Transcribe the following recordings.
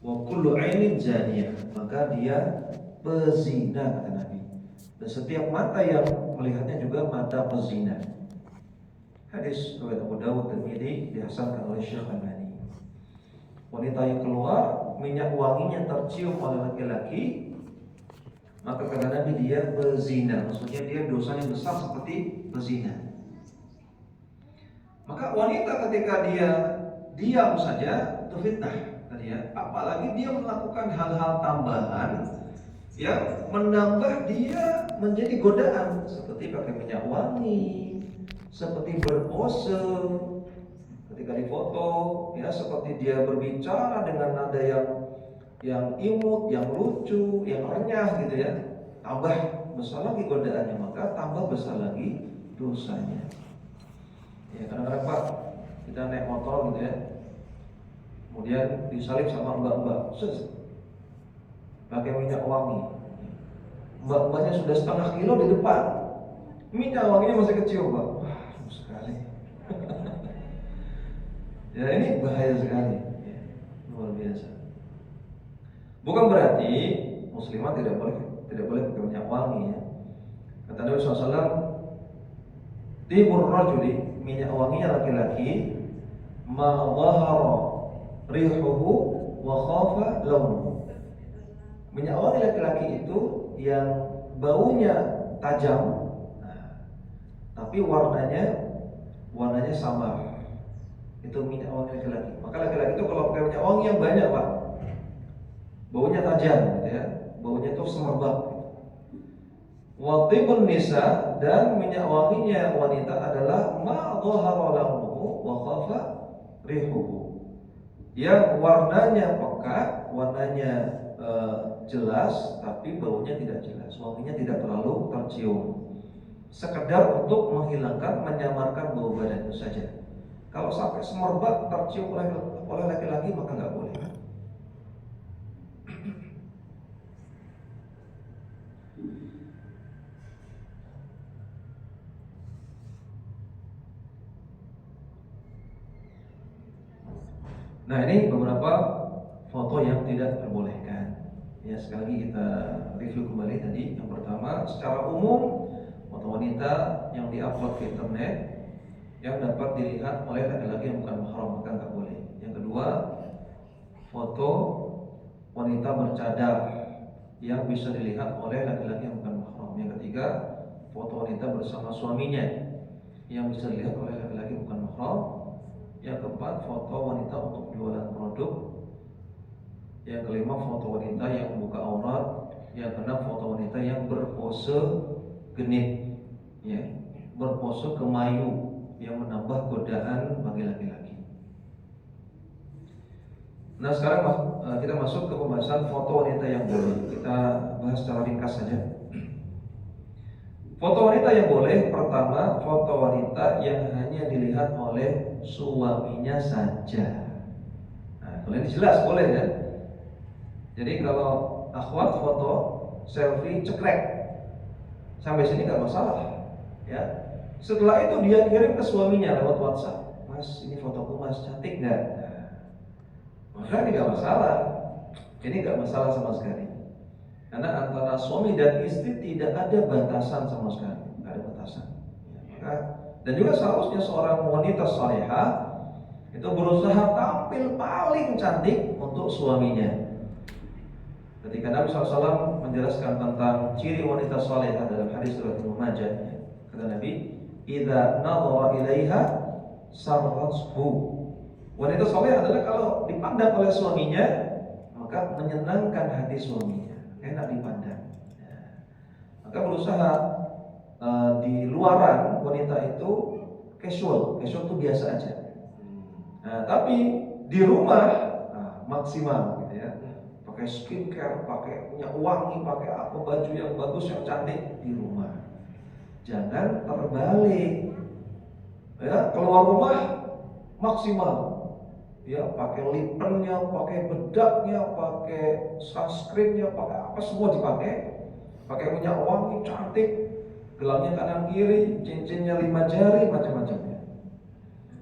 wa kullu ainin zaniyah, maka dia pezina kata Nabi. Dan setiap mata yang melihatnya juga mata pezina. Hadis riwayat Abu Dawud dan ini dihasankan oleh Syekh Albani. Wanita yang keluar minyak wanginya tercium oleh laki-laki, maka kata Nabi dia pezina, maksudnya dia dosanya besar seperti pezina. Maka wanita ketika dia diam saja itu fitnah tadi ya, apalagi dia melakukan hal-hal tambahan yang menambah dia menjadi godaan, seperti pakai minyak wangi, seperti berpose ketika difoto, ya seperti dia berbicara dengan nada yang imut, yang lucu, yang renyah gitu ya. Tambah besar lagi godaannya, maka tambah besar lagi dosanya. Ya kadang-kadang Pak, kita naik motor gitu ya, kemudian disalip sama mbak-mbak, pakai minyak wangi. Mbak-mbaknya sudah setengah kilo di depan, minyak wanginya masih kecil Pak. Wah, sekali. Ya ini bahaya sekali, ya, luar biasa. Bukan berarti muslimah tidak boleh pakai minyak wangi ya. Kata Nabi SAW, tibur rajuli, minyak wanginya laki-laki, ma dhahara rihuhu wa khafa launuhu. Minyak wangi laki-laki itu yang baunya tajam, tapi warnanya samar. Itu minyak wangi laki-laki. Maka laki-laki itu kalau pakai minyak wangi yang banyak Pak, baunya tajam gitu ya, baunya itu semerbak. Wa tibun nisa, dan minyak wanginya wanita adalah ma dhahara launuhu wa khafa rihuhu, yang warnanya pekat, warnanya jelas, tapi baunya tidak jelas, wanginya tidak terlalu tercium, sekedar untuk menghilangkan, menyamarkan bau badan itu saja. Kalau sampai semerbak tercium oleh laki-laki maka nggak boleh. Nah ini beberapa foto yang tidak diperbolehkan. Ya sekali lagi kita review kembali tadi. Yang pertama, secara umum foto wanita yang diupload ke internet yang dapat dilihat oleh laki-laki yang bukan mahram maka nggak boleh. Yang kedua, foto wanita bercadar yang bisa dilihat oleh laki-laki yang bukan mahram. Yang ketiga, foto wanita bersama suaminya yang bisa dilihat oleh laki-laki yang bukan mahram. Yang keempat, foto wanita untuk jualan produk. Yang kelima, foto wanita yang membuka aurat. Yang keenam, foto wanita yang berpose genit, ya, berpose kemayu yang menambah godaan bagi laki-laki. Nah sekarang kita masuk ke pembahasan foto wanita yang boleh. Kita bahas secara ringkas saja. Foto wanita yang boleh, pertama, foto wanita yang hanya dilihat oleh suaminya saja. Nah, kalau ini jelas boleh ya. Jadi kalau akhwat foto selfie cekrek, sampai sini nggak masalah, ya. Setelah itu dia kirim ke suaminya lewat WhatsApp, Mas, ini fotoku Mas, cantik nggak? Nah, maka ini nggak masalah. Ini nggak masalah sama sekali. Karena antara suami dan istri tidak ada batasan sama sekali, tidak ada batasan. Maka, dan juga seharusnya seorang wanita salehah itu berusaha tampil paling cantik untuk suaminya. Ketika Nabi SAW menjelaskan tentang ciri wanita salehah dalam hadis riwayat Ibnu Majah, kata Nabi, "Idza nadhara ilaiha sarrathu." Wanita salehah adalah kalau dipandang oleh suaminya maka menyenangkan hati suaminya, enak dipandang. Maka berusaha di luaran wanita itu casual itu biasa aja. Nah, tapi di rumah maksimal gitu ya. Pakai skincare, pakai minyak wangi, pakai apa, baju yang bagus, yang cantik di rumah. Jangan terbalik. Ya, keluar rumah maksimal. Ya, pakai lip pennya, pakai bedaknya, pakai sunscreennya, pakai apa semua dipakai. Pakai minyak wangi cantik, gelangnya kanan kiri, cincinnya 5 jari, macam-macamnya.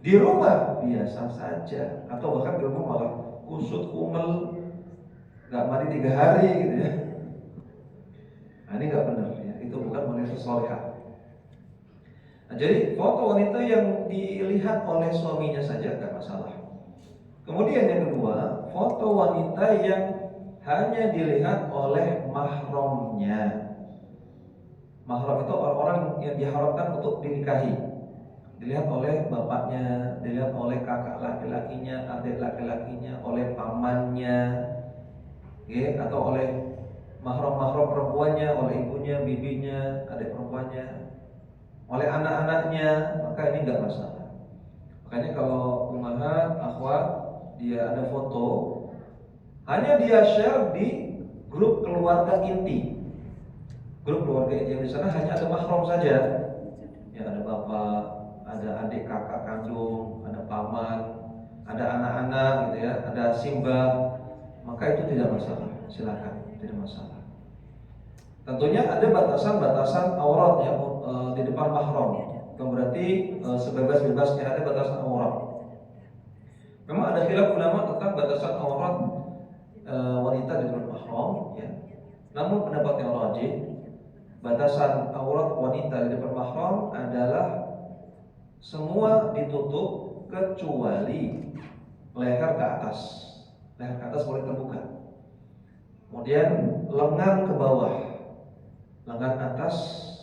Di rumah biasa saja, atau bahkan di rumah malah kusut kumel, nggak mandi 3 hari gitu ya. Nah, ini nggak benar ya, itu bukan wanita solehah. Nah, jadi foto wanita yang dilihat oleh suaminya saja nggak masalah. Kemudian yang kedua, foto wanita yang hanya dilihat oleh mahramnya. Mahram itu orang-orang yang diharapkan untuk dinikahi. Dilihat oleh bapaknya, dilihat oleh kakak laki-lakinya, adik laki-lakinya, oleh pamannya, ya, atau oleh mahram-mahram perempuannya, oleh ibunya, bibinya, adik perempuannya, oleh anak-anaknya, maka ini nggak masalah. Makanya kalau ummahat, akhwat, dia ada foto, hanya dia share di grup keluarga inti. Grup keluarga inti yang di sana hanya ada mahram saja. Ya, ada bapak, ada adik kakak kandung, ada paman, ada anak-anak gitu ya, ada simbah, maka itu tidak masalah, silakan, tidak masalah. Tentunya ada batasan-batasan aurat ya di depan mahram. Itu berarti sebebas-bebasnya ada batasan aurat. Memang ada khilaf ulama tentang batasan aurat wanita di depan mahram ya. Namun pendapat yang rajih, batasan aurat wanita di depan mahram adalah semua ditutup kecuali leher ke atas. Leher ke atas boleh terbuka. Kemudian lengan ke bawah. Lengan atas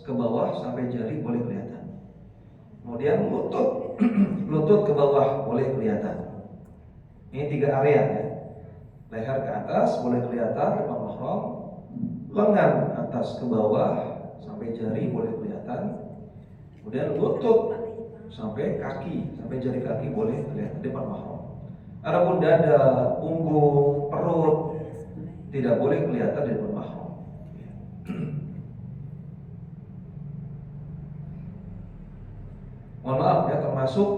ke bawah sampai jari boleh kelihatan. Kemudian lutut lutut ke bawah boleh kelihatan. Ini 3 area ya. Leher ke atas boleh kelihatan depan mahram. Lengan atas ke bawah sampai jari boleh kelihatan. Kemudian lutut sampai kaki, sampai jari kaki boleh kelihatan depan mahram. Adapun dada, punggung, perut tidak boleh kelihatan di depan mahram. Mohon maaf ya, termasuk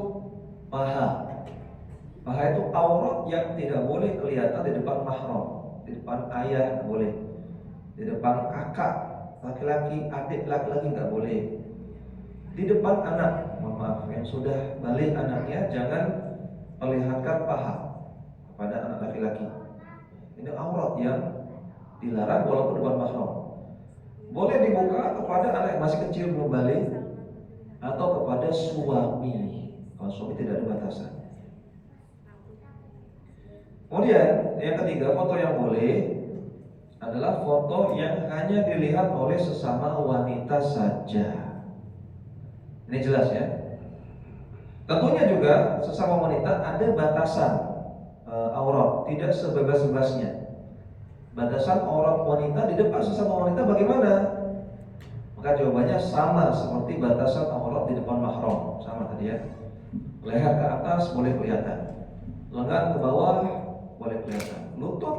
paha. Paha itu aurat yang tidak boleh kelihatan di depan mahram. Di depan ayah nggak boleh. Di depan kakak laki-laki, adik laki-laki nggak boleh. Di depan anak, mohon maaf, yang sudah balik anaknya jangan perlihatkan paha kepada anak laki-laki. Ini aurat yang dilarang walaupun depan mahram. Boleh dibuka kepada anak yang masih kecil belum balik atau kepada suami. Kalau suami tidak ada batasan. Kemudian yang ketiga, foto yang boleh adalah foto yang hanya dilihat oleh sesama wanita saja. Ini jelas ya. Tentunya juga sesama wanita ada batasan aurat, tidak sebebas-bebasnya. Batasan aurat wanita di depan sesama wanita bagaimana? Maka jawabannya sama seperti batasan aurat di depan mahram, sama tadi ya. Leher ke atas boleh kelihatan, lengan ke bawah boleh kelihatan, lutut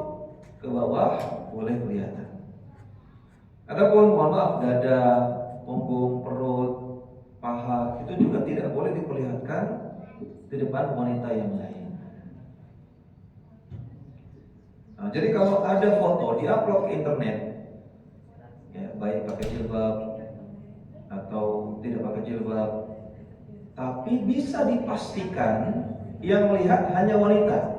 ke bawah boleh kelihatan. Adapun mohon maaf, dada, punggung, perut, paha itu juga tidak boleh diperlihatkan di depan wanita yang lain. Nah, jadi kalau ada foto diupload ke internet, ya, baik pakai jilbab atau tidak pakai jilbab, tapi bisa dipastikan yang melihat hanya wanita,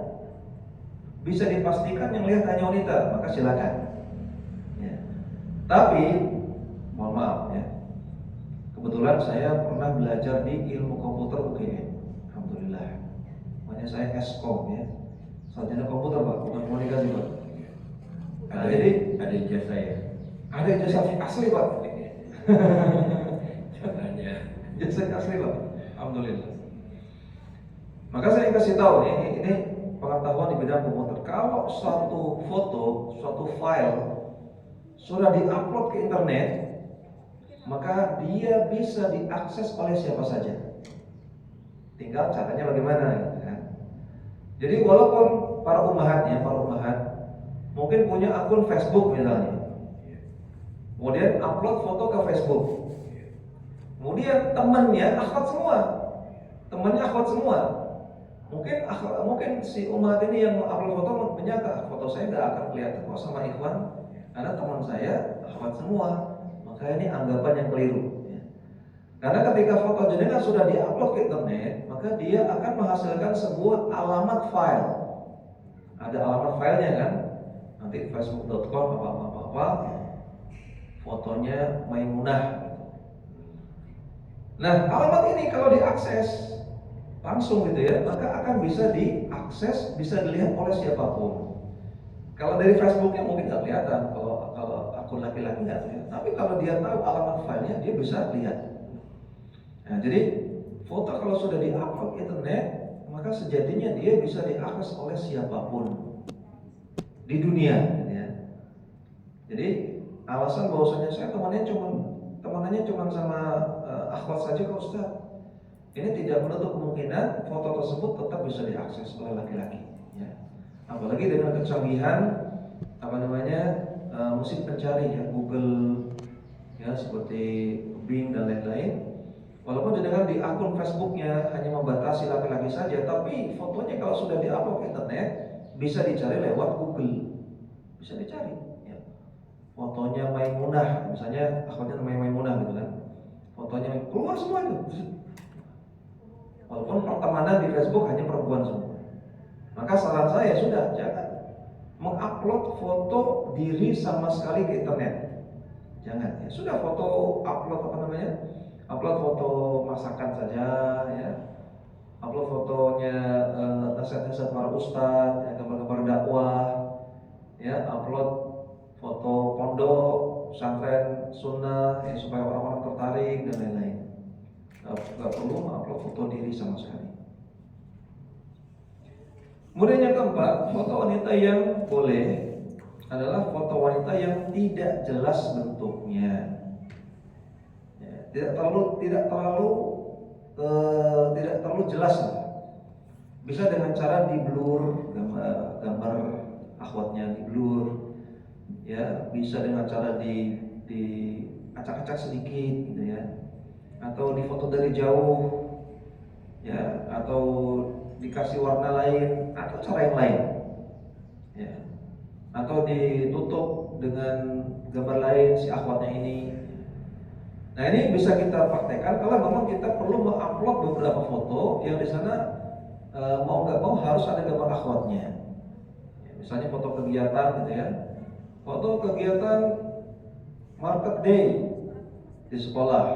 bisa dipastikan yang melihat hanya wanita, maka silakan. Ya. Tapi mohon maaf ya, kebetulan saya pernah belajar di ilmu komputer UGM, alhamdulillah. Makanya saya Eskom ya, sarjana komputer pak, bukan komunikasi pak. Nah, jadi ada ijazah ya? Ada ijazah asli pak. Caranya Ijazah asli pak, alhamdulillah. Maka saya kasih tahu ini pengetahuan di bidang komputer. Kalau suatu foto, suatu file sudah diupload ke internet, maka dia bisa diakses oleh siapa saja. Tinggal caranya bagaimana, kan? Jadi walaupun para ummahat mungkin punya akun Facebook misalnya, kemudian upload foto ke Facebook, kemudian temannya akhwat semua, mungkin si ummahat ini yang upload foto menyangka foto saya nggak akan kelihatan kok sama ikhwan, karena teman saya akhwat semua, maka ini anggapan yang keliru. Karena ketika foto jenengan sudah diupload ke internet, maka dia akan menghasilkan sebuah alamat file. Ada alamat filenya kan? Nah, nanti facebook.com apa fotonya Maimunah. Nah, alamat ini kalau diakses langsung gitu ya, maka akan bisa diakses, bisa dilihat oleh siapapun. Kalau dari Facebooknya mungkin nggak kelihatan, kalau akun laki-laki nggak terlihat. Tapi kalau dia tahu alamat filenya, dia bisa lihat. Nah, jadi foto kalau sudah diupload ke internet, maka sejatinya dia bisa diakses oleh siapapun di dunia. Ya. Jadi alasan bahwasanya saya temanannya cuma sama akhwat saja Pak Ustaz. Ini tidak menutup kemungkinan foto tersebut tetap bisa diakses oleh laki-laki. Ya. Apalagi dengan kecanggihan mesin pencari ya, Google ya seperti Bing dan lain-lain. Walaupun dengan di akun Facebooknya hanya membatasi laki-laki saja, tapi fotonya kalau sudah diupload ke internet bisa dicari lewat Google, bisa dicari. Ya. Fotonya Maimunah, misalnya akunnya namanya Maimunah gitu kan, fotonya keluar semua itu. Walaupun pertemanan di Facebook hanya perempuan semua. Maka saran saya sudah jangan mengupload foto diri sama sekali ke internet. Jangan ya. Sudah foto upload upload foto masakan saja ya. Upload fotonya nasihat-nasihat para ustadz, ya, gambar-gambar dakwah, ya, upload foto pondok, pesantren sunnah ya, supaya orang-orang tertarik dan lain-lain. Gak perlu upload foto diri sama sekali. Kemudian yang keempat, foto wanita yang boleh adalah foto wanita yang tidak jelas bentuknya. Tidak terlalu jelas lah. Bisa dengan cara di blur gambar akhwatnya, di blur ya, bisa dengan cara di acak-acak sedikit gitu ya, atau difoto dari jauh ya, atau dikasih warna lain atau cara yang lain ya, atau ditutup dengan gambar lain si akhwatnya ini. Nah, ini bisa kita praktekkan kalau memang kita perlu mengupload beberapa foto yang di sana mau nggak mau harus ada gambar akhwatnya. Ya, misalnya foto kegiatan gitu ya, foto kegiatan market day di sekolah,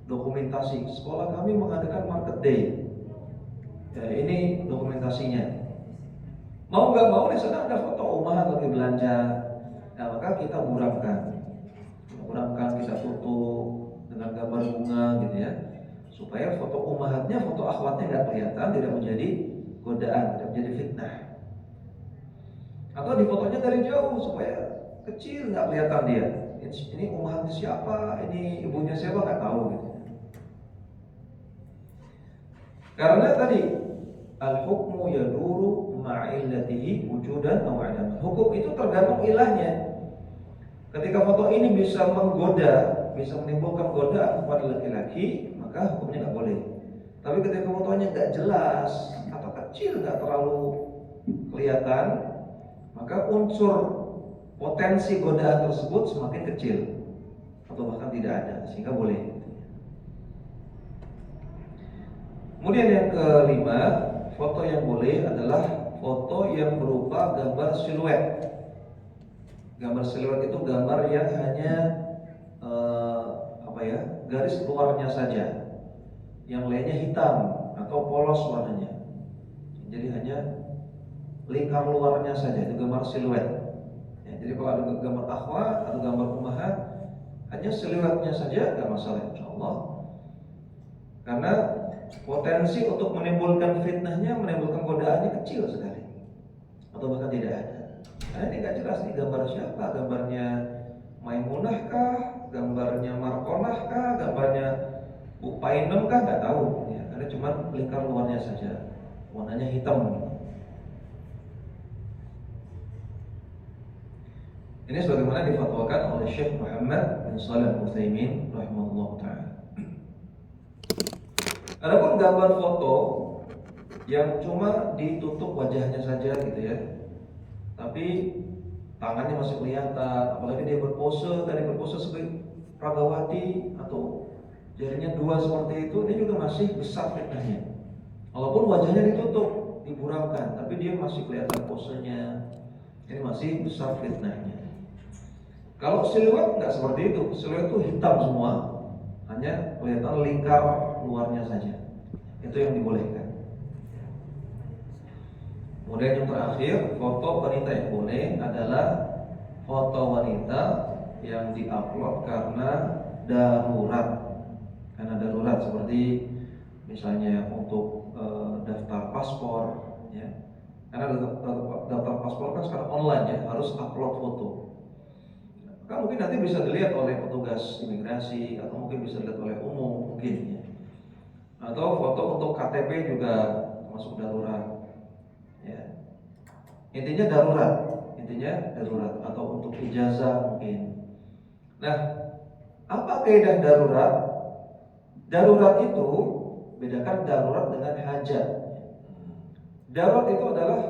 dokumentasi sekolah kami mengadakan market day. Ya, ini dokumentasinya. Mau nggak mau di sana ada foto ummahat lagi belanja. Nah, maka kita buramkan, kita tutup dengan gambar bunga gitu ya, supaya foto ummahatnya, foto akhwatnya nggak kelihatan, tidak menjadi godaan, tidak menjadi fitnah. Atau di fotonya dari jauh supaya kecil, nggak kelihatan dia. Ini ummahatnya siapa, ini ibunya siapa, nggak tahu gitu. Karena tadi al-hukmu yaduru ma'illatihi wujudan aw 'adaman. Hukum itu tergantung ilahnya. Ketika foto ini bisa menggoda, bisa menimbulkan godaan kepada laki-laki, maka hukumnya nggak boleh. Tapi ketika fotonya nggak jelas atau kecil, nggak terlalu kelihatan, maka unsur potensi godaan tersebut semakin kecil atau bahkan tidak ada, sehingga boleh. Kemudian yang kelima, foto yang boleh adalah foto yang berupa gambar siluet. Gambar siluet itu gambar yang hanya garis luarnya saja, yang lainnya hitam atau polos warnanya. Jadi hanya lingkar luarnya saja, itu gambar siluet. Ya, jadi kalau ada gambar akhwat atau gambar ummahat, hanya siluetnya saja nggak masalah insyaallah. Karena potensi untuk menimbulkan fitnahnya, menimbulkan godaannya kecil sekali, atau bahkan tidak ada. Karena ini nggak jelas nih gambar siapa, gambarnya Maimunah kah, gambarnya Markonah kah, gambarnya Bu Painem kah, nggak tahu ya, karena cuma lingkar luarnya saja, warnanya hitam. Ini sebagaimana difatwakan oleh Syekh Muhammad bin Shalih Al-Utsaimin rahimahullah ta'ala. Adapun gambar foto yang cuma ditutup wajahnya saja gitu ya, tapi tangannya masih kelihatan, apalagi dia berpose sebagai Ragawati atau jarinya dua seperti itu, dia juga masih besar fitnahnya. Walaupun wajahnya ditutup, diburamkan, tapi dia masih kelihatan posenya, ini masih masih besar fitnahnya. Kalau siluet nggak seperti itu. Siluet itu hitam semua, hanya kelihatan lingkar luarnya saja. Itu yang dibolehkan. Kemudian yang terakhir, foto wanita yang boleh adalah foto wanita yang diupload karena darurat. Karena darurat seperti misalnya untuk daftar paspor, ya. Karena daftar paspor kan sekarang online ya, harus upload foto. Maka mungkin nanti bisa dilihat oleh petugas imigrasi atau mungkin bisa dilihat oleh umum mungkin ya. Atau foto untuk KTP juga masuk darurat. Ya. Intinya darurat atau untuk ijazah mungkin. Nah, apa kaidah darurat? Darurat itu bedakan darurat dengan hajat. Darurat itu adalah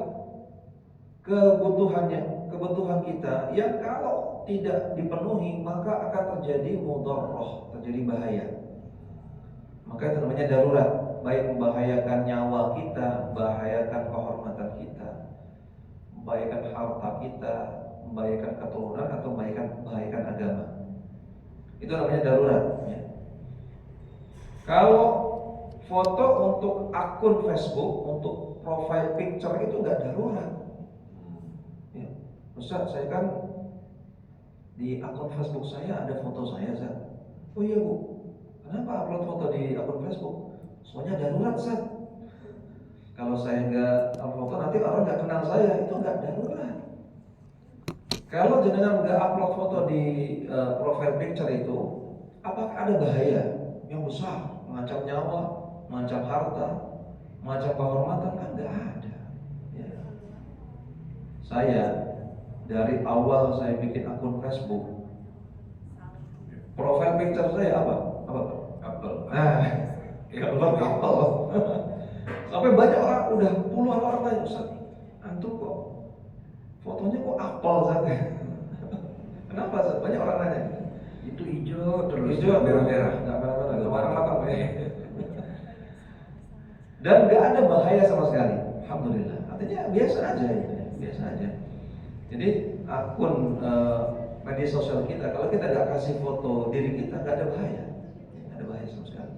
kebutuhan kita yang kalau tidak dipenuhi maka akan terjadi mudarrah, terjadi bahaya. Maka itu namanya darurat, baik membahayakan nyawa kita, membahayakan kehormatan kita, membahayakan harta kita, membahayakan keturunan atau membahayakan agama. Itu namanya darurat ya. Kalau foto untuk akun Facebook, untuk profile picture itu nggak darurat. Ya. Ustaz, saya kan di akun Facebook saya ada foto saya, Ustaz. Oh iya Bu, kenapa upload foto di akun Facebook? Soalnya darurat, Ustaz. Kalau saya nggak upload foto nanti orang nggak kenal saya, itu nggak darurat. Kalau jenengan nggak upload foto di profile picture itu, apakah ada bahaya yang besar, mengancam nyawa, mengancam harta, mengancam kehormatan? Kan nggak ada. Ya. Saya dari awal saya bikin akun Facebook, profile picture saya apa? Apple. Apple. Sampai banyak orang, udah puluhan orang tanya, Ustaz, antum kok fotonya kok apel saja. Kenapa Ustaz? Banyak orang nanya. Itu hijau terus merah-merah, nggak merah-merah, warna matang ya. Dan nggak ada bahaya sama sekali, alhamdulillah. Artinya biasa aja itu, biasa aja. Jadi akun media sosial kita, kalau kita nggak kasih foto diri kita, nggak ada bahaya, nggak ada bahaya sama sekali.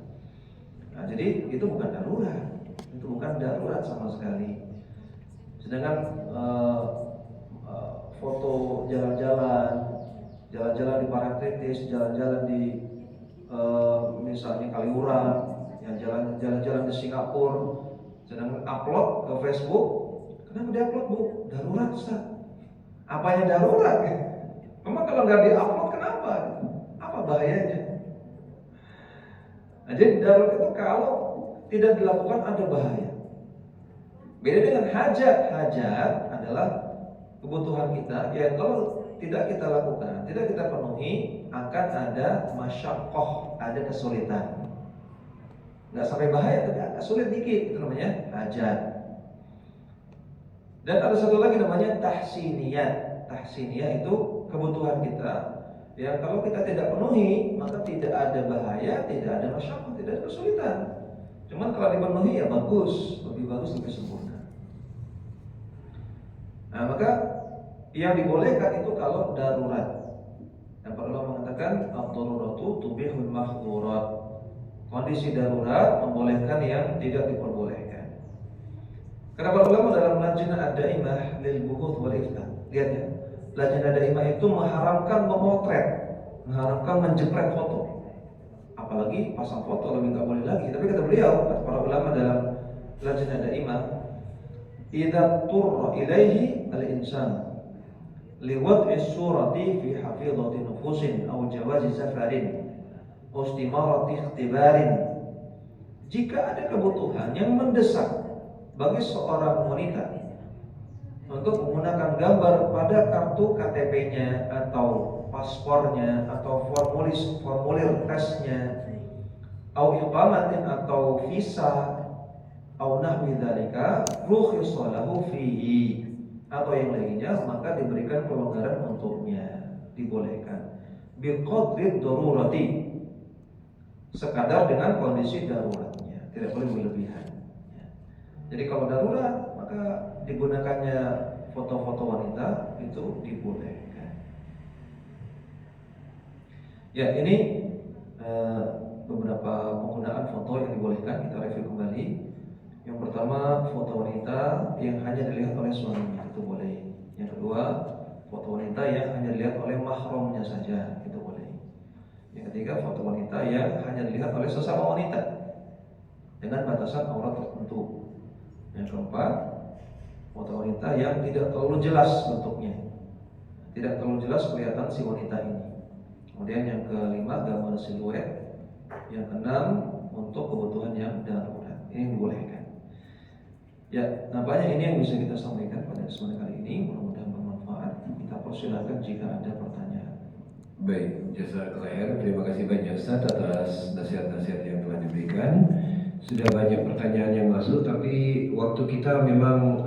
Nah, jadi itu bukan darurat, itu bukan darurat sama sekali. Sedangkan foto jalan-jalan di Parangtritis, jalan-jalan di misalnya Kaliurang, yang jalan-jalan di Singapura, sedangkan upload ke Facebook, kenapa dia upload Bu? Darurat Ustaz. Apanya darurat? Memang kalau nggak di-upload kenapa? Apa bahayanya? Nah, jadi darurat itu kalau tidak dilakukan ada bahaya. Beda dengan hajat. Hajat adalah kebutuhan kita yang kalau tidak kita lakukan, tidak kita penuhi, akan ada masyaqqah, ada kesulitan. Nggak sampai bahaya, tapi agak sulit dikit, itu namanya hajat. Dan ada satu lagi namanya tahsiniyat. Tahsiniyat itu kebutuhan kita yang kalau kita tidak penuhi, maka tidak ada bahaya, tidak ada masyaqqah, tidak ada kesulitan. Cuman kalau dipenuhi ya bagus, lebih bagus, lebih sempurna. Nah, maka yang dibolehkan itu kalau darurat. Dan para ulama mengatakan ad-daruratu tubihul mahdhurat. Kondisi darurat membolehkan yang tidak diperbolehkan. Karena para ulama dalam Lajnah ad-Daimah lil Buhuth wal Ifta, lihat ya, Lajnah Daimah itu mengharamkan memotret, mengharamkan menjepret foto. Apalagi pasang foto lebih nggak boleh lagi. Tapi kata beliau, para ulama dalam Lajnah Daimah, idza turra ilaihi al-insan liwad'i surati fi hafidhati nufusin aw jawazi safarin aw istimarati ikhtibarin. Jika ada kebutuhan yang mendesak bagi seorang wanita untuk menggunakan gambar pada kartu KTP-nya atau paspornya atau formulir tesnya, au iqamatin atau visa, au nahwi dzalika, rukhisa lahu fihi, atau yang lainnya, maka diberikan pelonggaran untuknya, dibolehkan biqadri darurati, sekadar dengan kondisi daruratnya, tidak boleh berlebihan. Jadi kalau darurat maka digunakannya foto-foto wanita itu itu dibolehkan. Ya, ini beberapa penggunaan foto yang dibolehkan, kita review kembali. Yang pertama, foto wanita yang hanya dilihat oleh suaminya, itu boleh. Yang kedua, foto wanita yang hanya dilihat oleh mahramnya saja, itu boleh. Yang ketiga, foto wanita yang hanya dilihat oleh sesama wanita dengan batasan aurat tertentu. Yang keempat, foto wanita yang tidak terlalu jelas bentuknya, tidak terlalu jelas kelihatan si wanita ini. Kemudian yang kelima, gambar siluet. Yang keenam, untuk kebutuhan yang darurat. Ini dibolehkan. Ya, nampaknya ini yang bisa kita sampaikan pada kesempatan kali ini. Mudah-mudahan bermanfaat. Kita persilakan jika ada pertanyaan. Baik, jazakallahu khair. Terima kasih banyak Ustaz atas nasihat-nasihat yang telah diberikan. Sudah banyak pertanyaan yang masuk, tapi waktu kita memang